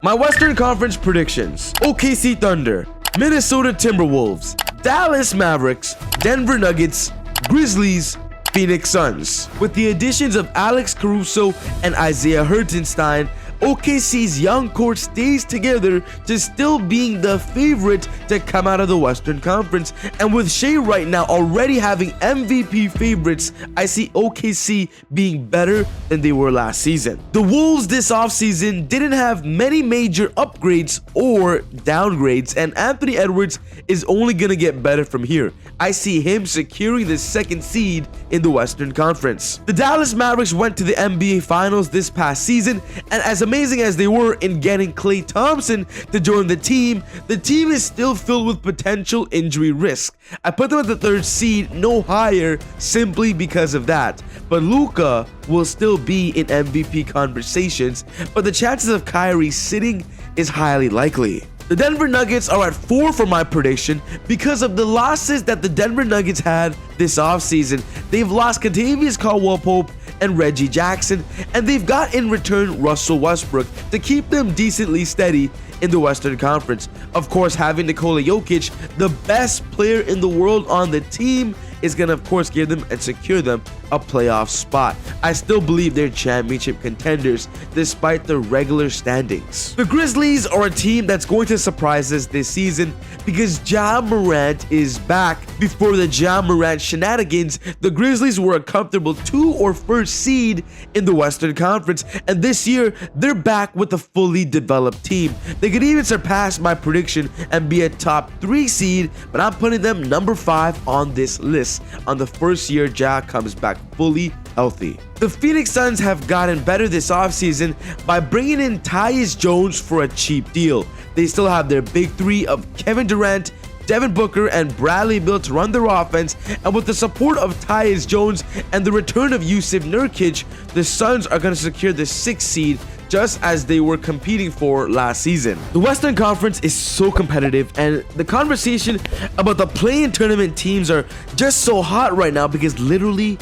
My Western Conference predictions: OKC Thunder, Minnesota Timberwolves, Dallas Mavericks, Denver Nuggets, Grizzlies, Phoenix Suns. With the additions of Alex Caruso and Isaiah Hartenstein, OKC's young core stays together to still being the favorite to come out of the Western Conference. And with Shea right now already having MVP favorites, I see OKC being better than they were last season. The Wolves this offseason didn't have many major upgrades or downgrades, and Anthony Edwards is only going to get better from here. I see him securing the second seed in the Western Conference. The Dallas Mavericks went to the NBA Finals this past season, and as amazing as they were in getting Klay Thompson to join the team is still filled with potential injury risk. I put them at the third seed, no higher, simply because of that. But Luka will still be in MVP conversations, but the chances of Kyrie sitting is highly likely. The Denver Nuggets are at 4 for my prediction because of the losses that the Denver Nuggets had this offseason. They've lost Kentavious Caldwell-Pope and Reggie Jackson, and they've got in return Russell Westbrook to keep them decently steady in the Western Conference. Of course, having Nikola Jokic, the best player in the world on the team, is going to of course give them and secure them a playoff spot. I still believe they're championship contenders despite the regular standings. The Grizzlies are a team that's going to surprise us this season because Ja Morant is back. Before the Ja Morant shenanigans, the Grizzlies were a comfortable 2 or 1st seed in the Western Conference, and this year they're back with a fully developed team. They could even surpass my prediction and be a top 3 seed, but I'm putting them number 5 on this list on the first year Ja comes back fully healthy. The Phoenix Suns have gotten better this offseason by bringing in Tyus Jones for a cheap deal. They still have their big 3 of Kevin Durant, Devin Booker, and Bradley Beal to run their offense, and with the support of Tyus Jones and the return of Jusuf Nurkic, the Suns are going to secure the 6th seed just as they were competing for last season. The Western Conference is so competitive, and the conversation about the play-in tournament teams are just so hot right now because literally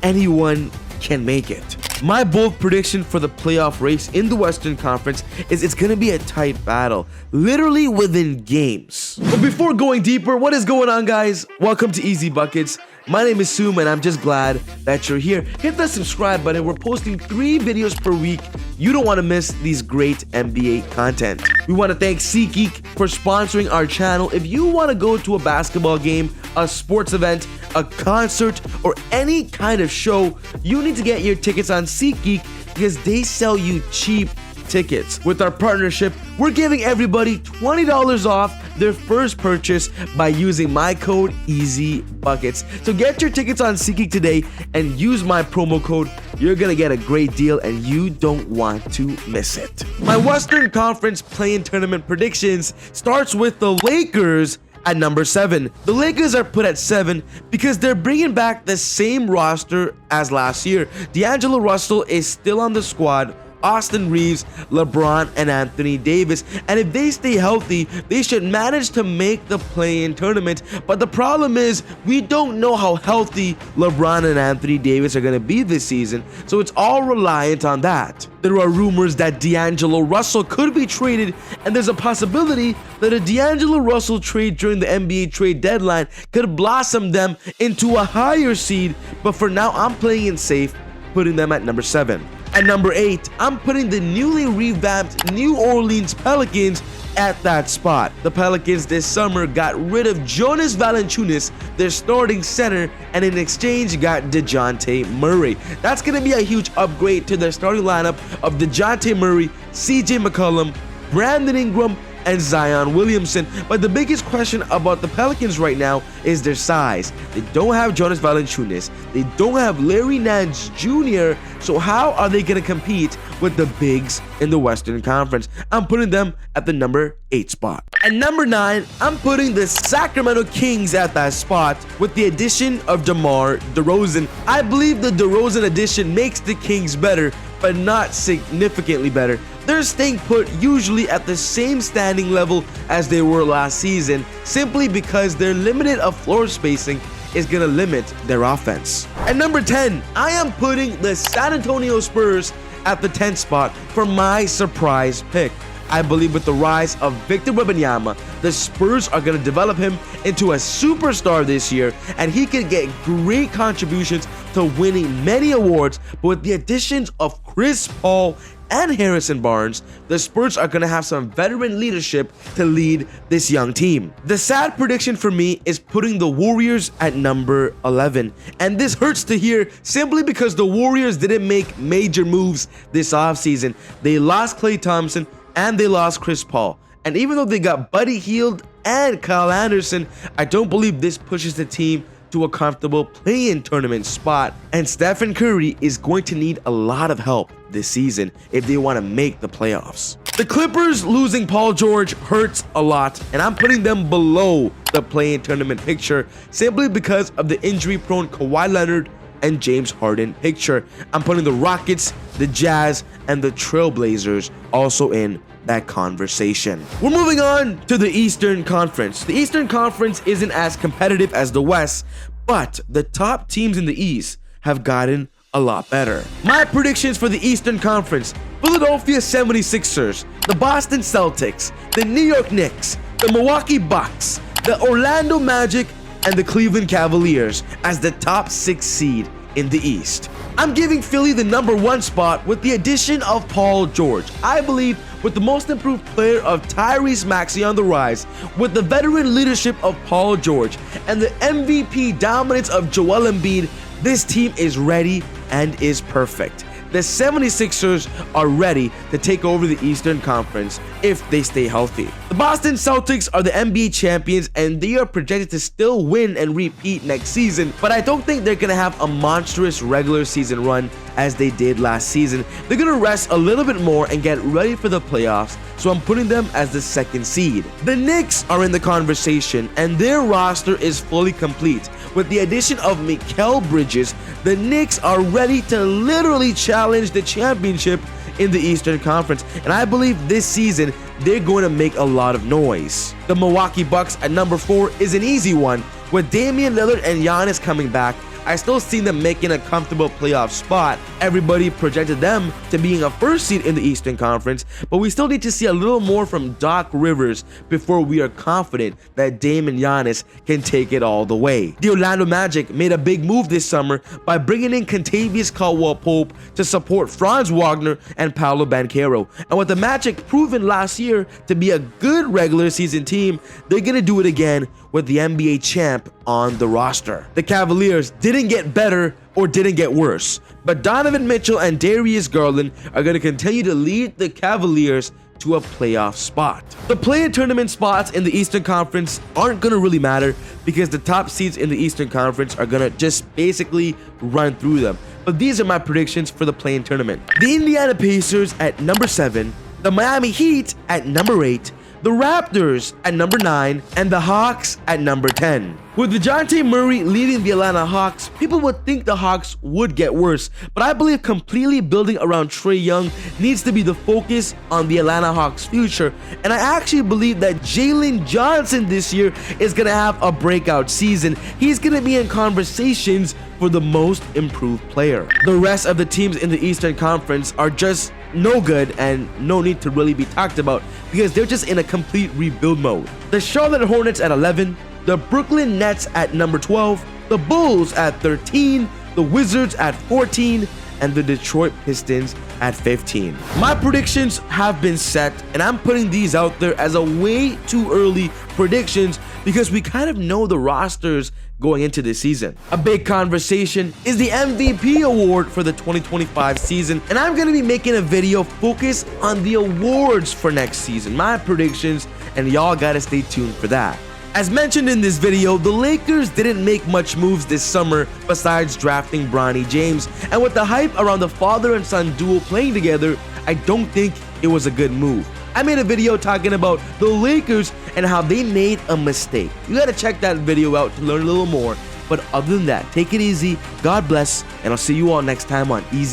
anyone can make it. My bold prediction for the playoff race in the Western Conference is it's going to be a tight battle, literally within games. But before going deeper, what is going on, guys? Welcome to Easy Buckets. My name is Soom, and I'm just glad that you're here. Hit that subscribe button. We're posting 3 videos per week. You don't want to miss these great NBA content. We want to thank SeatGeek for sponsoring our channel. If you want to go to a basketball game, a sports event, a concert, or any kind of show, you need to get your tickets on SeatGeek because they sell you cheap tickets. With our partnership, we're giving everybody $20 off their first purchase by using my code EasyBuckets. So get your tickets on SeatGeek today and use my promo code. You're gonna get a great deal and you don't want to miss it. My Western Conference play-in tournament predictions starts with the Lakers at number 7. The Lakers are put at 7 because they're bringing back the same roster as last year. D'Angelo Russell is still on the squad, Austin Reeves, LeBron, and Anthony Davis, and if they stay healthy, they should manage to make the play-in tournament. But the problem is we don't know how healthy LeBron and Anthony Davis are going to be this season, so it's all reliant on that. There are rumors that D'Angelo Russell could be traded, and there's a possibility that a D'Angelo Russell trade during the NBA trade deadline could blossom them into a higher seed, but for now I'm playing it safe, putting them at number 7. At number 8, I'm putting the newly revamped New Orleans Pelicans at that spot. The Pelicans this summer got rid of Jonas Valanciunas, their starting center, and in exchange got DeJounte Murray. That's going to be a huge upgrade to their starting lineup of DeJounte Murray, CJ McCollum, Brandon Ingram, and Zion Williamson. But the biggest question about the Pelicans right now is their size. They don't have Jonas Valanciunas. They don't have Larry Nance Jr. So how are they going to compete with the bigs in the Western Conference? I'm putting them at the number 8 spot. At number 9, I'm putting the Sacramento Kings at that spot with the addition of DeMar DeRozan. I believe the DeRozan addition makes the Kings better, but not significantly better. They're staying put usually at the same standing level as they were last season, simply because their limited of floor spacing is going to limit their offense. At number 10, I am putting the San Antonio Spurs at the 10th spot for my surprise pick. I believe with the rise of Victor Wembanyama, the Spurs are going to develop him into a superstar this year, and he can get great contributions to winning many awards. But with the additions of Chris Paul and Harrison Barnes, the Spurs are going to have some veteran leadership to lead this young team. The sad prediction for me is putting the Warriors at number 11. And this hurts to hear simply because the Warriors didn't make major moves this offseason. They lost Klay Thompson and they lost Chris Paul. And even though they got Buddy Hield and Kyle Anderson, I don't believe this pushes the team to a comfortable play-in tournament spot, and Stephen Curry is going to need a lot of help this season if they want to make the playoffs. The Clippers losing Paul George hurts a lot, and I'm putting them below the play-in tournament picture simply because of the injury-prone Kawhi Leonard and James Harden picture. I'm putting the Rockets, the Jazz, and the Trailblazers also in that conversation. We're moving on to the Eastern Conference. The Eastern Conference isn't as competitive as the West, but the top teams in the East have gotten a lot better. My predictions for the Eastern Conference: Philadelphia 76ers, the Boston Celtics, the New York Knicks, the Milwaukee Bucks, the Orlando Magic, and the Cleveland Cavaliers as the top 6 seed in the East. I'm giving Philly the number 1 spot with the addition of Paul George. I believe with the most improved player of Tyrese Maxey on the rise, with the veteran leadership of Paul George, and the MVP dominance of Joel Embiid, this team is ready and is perfect. The 76ers are ready to take over the Eastern Conference if they stay healthy. The Boston Celtics are the NBA champions, and they are projected to still win and repeat next season, but I don't think they're going to have a monstrous regular season run as they did last season. They're going to rest a little bit more and get ready for the playoffs, so I'm putting them as the 2nd seed. The Knicks are in the conversation, and their roster is fully complete. With the addition of Mikal Bridges, the Knicks are ready to literally challenge the championship in the Eastern Conference, and I believe this season they're going to make a lot of noise. The Milwaukee Bucks at number 4 is an easy one. With Damian Lillard and Giannis coming back, I still see them making a comfortable playoff spot. Everybody projected them to being a 1st seed in the Eastern Conference, but we still need to see a little more from Doc Rivers before we are confident that Dame and Giannis can take it all the way. The Orlando Magic made a big move this summer by bringing in Kentavious Caldwell-Pope to support Franz Wagner and Paolo Banchero. And with the Magic proven last year to be a good regular season team, they're going to do it again with the NBA champ on the roster. The Cavaliers didn't get better or didn't get worse, but Donovan Mitchell and Darius Garland are going to continue to lead the Cavaliers to a playoff spot. The play-in tournament spots in the Eastern Conference aren't going to really matter because the top seeds in the Eastern Conference are going to just basically run through them. But these are my predictions for the play-in tournament. The Indiana Pacers at number 7, the Miami Heat at number 8, the Raptors at number 9, and the Hawks at number 10. With DeJounte Murray leading the Atlanta Hawks, people would think the Hawks would get worse, but I believe completely building around Trae Young needs to be the focus on the Atlanta Hawks' future, and I actually believe that Jalen Johnson this year is going to have a breakout season. He's going to be in conversations for the most improved player. The rest of the teams in the Eastern Conference are just no good and no need to really be talked about because they're just in a complete rebuild mode. The Charlotte Hornets at 11, the Brooklyn Nets at number 12, the Bulls at 13, the Wizards at 14, and the Detroit Pistons at 15. My predictions have been set, and I'm putting these out there as a way too early predictions because we kind of know the rosters going into this season. A big conversation is the MVP award for the 2025 season, and I'm going to be making a video focused on the awards for next season, my predictions, and y'all gotta stay tuned for that. As mentioned in this video, the Lakers didn't make much moves this summer besides drafting Bronny James, and with the hype around the father and son duo playing together, I don't think it was a good move. I made a video talking about the Lakers and how they made a mistake. You gotta check that video out to learn a little more, but other than that, take it easy, God bless, and I'll see you all next time on Easy